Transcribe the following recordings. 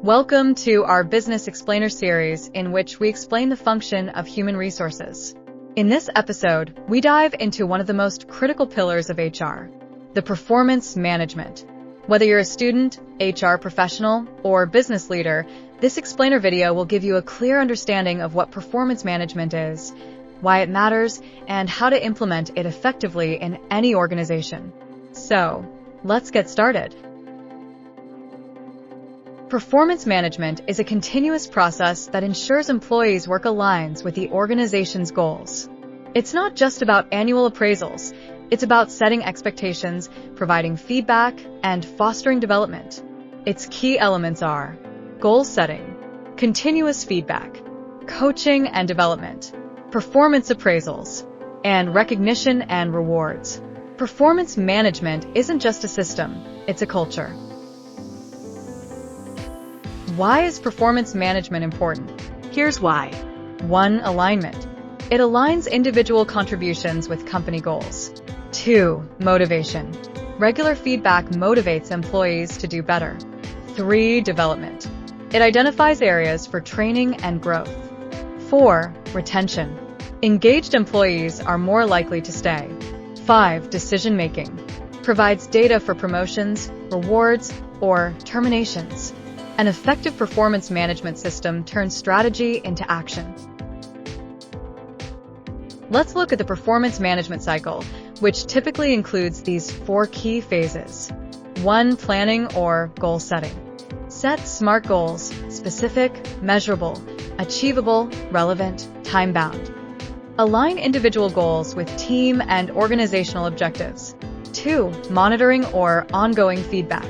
Welcome to our Business Explainer series, in which we explain the function of human resources. In this episode, we dive into one of the most critical pillars of HR, the performance management. Whether you're a student, HR professional, or business leader, this explainer video will give you a clear understanding of what performance management is, why it matters, and how to implement it effectively in any organization. So, let's get started. Performance management is a continuous process that ensures employees' work aligns with the organization's goals. It's not just about annual appraisals. It's about setting expectations, providing feedback, and fostering development. Its key elements are goal setting, continuous feedback, coaching and development, performance appraisals, and recognition and rewards. Performance management isn't just a system, it's a culture. Why is performance management important? Here's why. 1. Alignment. It aligns individual contributions with company goals. 2. Motivation. Regular feedback motivates employees to do better. 3. Development. It identifies areas for training and growth. 4. Retention. Engaged employees are more likely to stay. 5. Decision-making. Provides data for promotions, rewards, or terminations. An effective performance management system turns strategy into action. Let's look at the performance management cycle, which typically includes these 4 key phases. 1. Planning or goal setting. Set SMART goals: specific, measurable, achievable, relevant, time-bound. Align individual goals with team and organizational objectives. 2. Monitoring or ongoing feedback.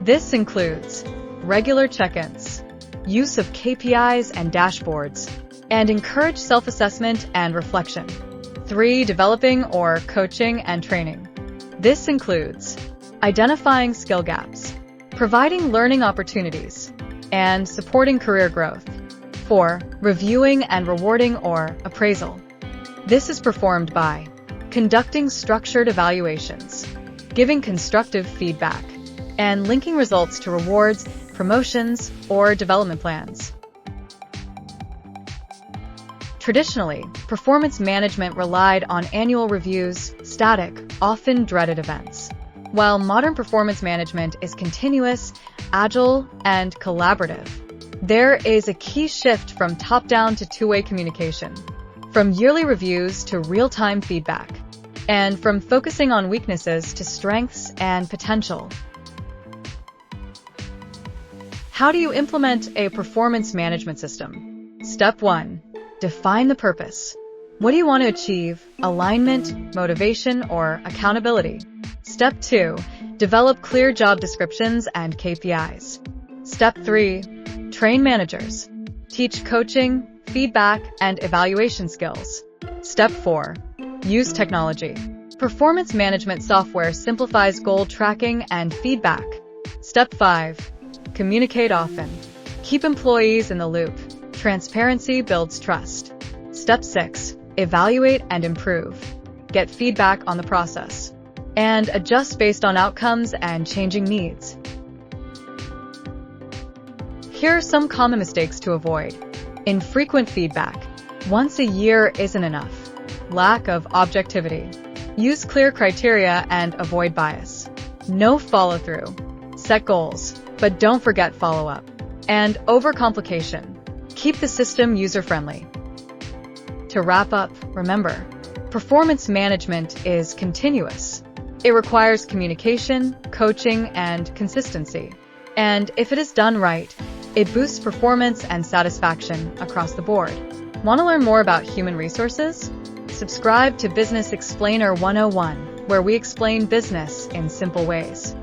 This includes regular check-ins, use of KPIs and dashboards, and encourage self-assessment and reflection. 3. Developing or coaching and training. This includes identifying skill gaps, providing learning opportunities, and supporting career growth. 4. Reviewing and rewarding or appraisal. This is performed by conducting structured evaluations, giving constructive feedback, and linking results to rewards, promotions, or development plans. Traditionally, performance management relied on annual reviews, static, often dreaded events. While modern performance management is continuous, agile, and collaborative, there is a key shift from top-down to two-way communication, from yearly reviews to real-time feedback, and from focusing on weaknesses to strengths and potential. How do you implement a performance management system? Step 1. Define the purpose. What do you want to achieve? Alignment, motivation, or accountability? Step 2. Develop clear job descriptions and KPIs. Step 3. Train managers. Teach coaching, feedback, and evaluation skills. Step 4. Use technology. Performance management software simplifies goal tracking and feedback. Step 5. Communicate often. Keep employees in the loop. Transparency builds trust. Step 6. Evaluate and improve. Get feedback on the process, and adjust based on outcomes and changing needs. Here are some common mistakes to avoid. Infrequent feedback. Once a year isn't enough. Lack of objectivity. Use clear criteria and avoid bias. No follow-through. Set goals, but don't forget follow-up. And overcomplication. Keep the system user-friendly. To wrap up, remember, performance management is continuous. It requires communication, coaching, and consistency. And if it is done right, it boosts performance and satisfaction across the board. Want to learn more about human resources? Subscribe to Business Explainer 101, where we explain business in simple ways.